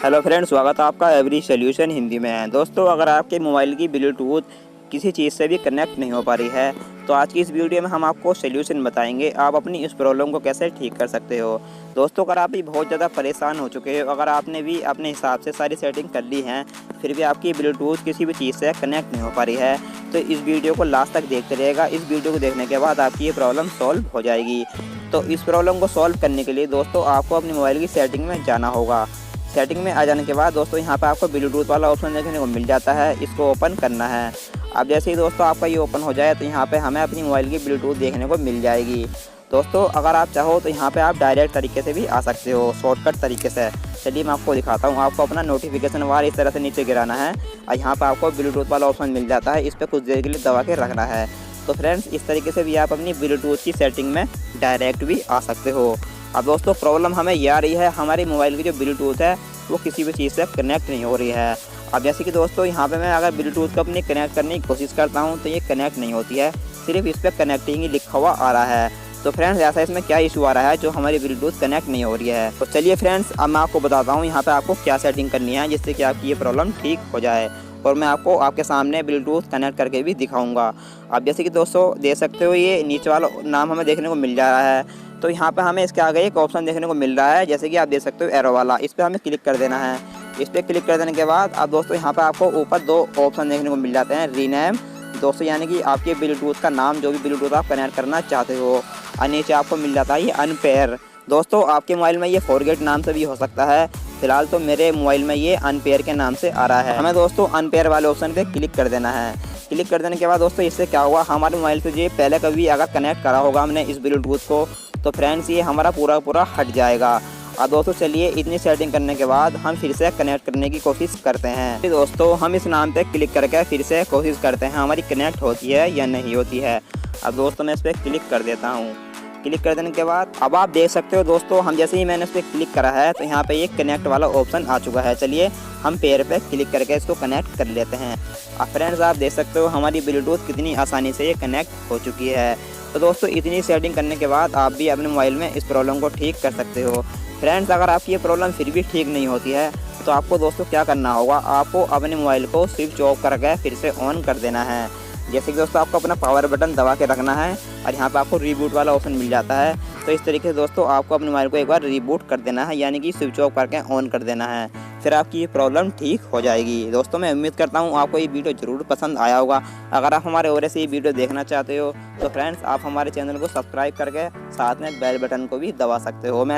Hello friends, स्वागत है आपका एवरी सोल्यूशन हिंदी में। दोस्तों, अगर आपके मोबाइल की ब्लूटूथ किसी चीज़ से भी कनेक्ट नहीं हो पा रही है तो आज की इस वीडियो में हम आपको सोल्यूशन बताएंगे आप अपनी इस प्रॉब्लम को कैसे ठीक कर सकते हो। दोस्तों, अगर आप भी बहुत ज़्यादा परेशान हो चुके हो, अगर आपने भी अपने हिसाब से सारी सेटिंग कर ली हैं फिर भी आपकी ब्लूटूथ किसी भी चीज़ से कनेक्ट नहीं हो पा रही है तो इस वीडियो को लास्ट तक देखते रहिएगा। इस वीडियो को देखने के बाद आपकी ये प्रॉब्लम सॉल्व हो जाएगी। तो इस प्रॉब्लम को सॉल्व करने के लिए दोस्तों आपको अपने मोबाइल की सेटिंग में जाना होगा। सेटिंग में आ जाने के बाद दोस्तों यहाँ पे आपको ब्लूटूथ वाला ऑप्शन देखने को मिल जाता है, इसको ओपन करना है। अब जैसे ही दोस्तों आपका ये ओपन हो जाए तो यहाँ पे हमें अपनी मोबाइल की ब्लूटूथ देखने को मिल जाएगी। दोस्तों, अगर आप चाहो तो यहाँ पे आप डायरेक्ट तरीके से भी आ सकते हो, शॉर्टकट तरीके से। चलिए मैं आपको दिखाता हूँ। आपको अपना नोटिफिकेशन बार इस तरह से नीचे गिराना है और यहाँ पर आपको ब्लूटूथ वाला ऑप्शन मिल जाता है, इस पर कुछ देर के लिए दबा के रखना है। तो फ्रेंड्स, इस तरीके से भी आप अपनी ब्लूटूथ की सेटिंग में डायरेक्ट भी आ सकते हो। अब दोस्तों, प्रॉब्लम हमें ये आ रही है, हमारी मोबाइल की जो ब्लूटूथ है वो किसी भी चीज़ से कनेक्ट नहीं हो रही है। अब जैसे कि दोस्तों यहाँ पे मैं अगर ब्लूटूथ को अपनी कनेक्ट करने की कोशिश करता हूँ तो ये कनेक्ट नहीं होती है, सिर्फ इस पर कनेक्टिंग ही लिखा हुआ आ रहा है। तो फ्रेंड्स, ऐसा इसमें क्या इशू आ रहा है जो हमारी ब्लूटूथ कनेक्ट नहीं हो रही है। तो चलिए फ्रेंड्स, अब मैं आपको बताता हूँ यहाँ पे आपको क्या सेटिंग करनी है जिससे कि आपकी ये प्रॉब्लम ठीक हो जाए, और मैं आपको आपके सामने ब्लूटूथ कनेक्ट करके भी दिखाऊंगा। अब जैसे कि दोस्तों देख सकते हो, ये नीचे वाला नाम हमें देखने को मिल जा रहा है। तो यहाँ पे हमें इसके आगे एक ऑप्शन देखने को मिल रहा है, जैसे कि आप देख सकते हो एरो वाला, इस पर हमें क्लिक कर देना है। इस पर क्लिक कर देने के बाद अब दोस्तों यहाँ पे आपको ऊपर दो ऑप्शन देखने को मिल जाते हैं, रीनेम दोस्तों, यानी कि आपके ब्लूटूथ का नाम जो भी ब्लूटूथ आप कनेक्ट करना चाहते हो, और नीचे आपको मिल जाता है ये अनपेयर। दोस्तों, आपके मोबाइल में ये फॉरगेट नाम से भी हो सकता है, फिलहाल तो मेरे मोबाइल में ये अनपेयर के नाम से आ रहा है। हमें दोस्तों अनपेयर वाले ऑप्शन पे क्लिक कर देना है। क्लिक कर देने के बाद दोस्तों इससे क्या हुआ, हमारे मोबाइल से ये पहले कभी अगर कनेक्ट करा होगा हमने इस ब्लूटूथ को तो फ्रेंड्स ये हमारा पूरा हट जाएगा। अब दोस्तों चलिए, इतनी सेटिंग करने के बाद हम फिर से कनेक्ट करने की कोशिश करते हैं। फिर दोस्तों हम इस नाम पे क्लिक करके फिर से कोशिश करते हैं हमारी कनेक्ट होती है या नहीं होती है। अब दोस्तों मैं इस पर क्लिक कर देता हूँ। क्लिक कर देने के बाद अब आप देख सकते हो दोस्तों, हम जैसे ही मैंने इस पर क्लिक करा है तो यहाँ पे ये कनेक्ट वाला ऑप्शन आ चुका है। चलिए हम पेयर पे क्लिक करके इसको कनेक्ट कर लेते हैं। अब फ्रेंड्स, आप देख सकते हो हमारी ब्लूटूथ कितनी आसानी से ये कनेक्ट हो चुकी है। तो दोस्तों, इतनी सेटिंग करने के बाद आप भी अपने मोबाइल में इस प्रॉब्लम को ठीक कर सकते हो। फ्रेंड्स, अगर आपकी ये प्रॉब्लम फिर भी ठीक नहीं होती है तो आपको दोस्तों क्या करना होगा, आपको अपने मोबाइल को स्विच ऑफ करके फिर से ऑन कर देना है। जैसे कि दोस्तों आपको अपना पावर बटन दबा के रखना है और यहाँ पे आपको रीबूट वाला ऑप्शन मिल जाता है। तो इस तरीके से दोस्तों आपको अपने मोबाइल को एक बार रीबूट कर देना है, यानी कि स्विच ऑफ करके ऑन कर देना है, फिर आपकी ये प्रॉब्लम ठीक हो जाएगी। दोस्तों, मैं उम्मीद करता हूँ आपको ये वीडियो ज़रूर पसंद आया होगा। अगर आप हमारे और ऐसे ये वीडियो देखना चाहते हो तो फ्रेंड्स आप हमारे चैनल को सब्सक्राइब करके साथ में बेल बटन को भी दबा सकते हो। मैं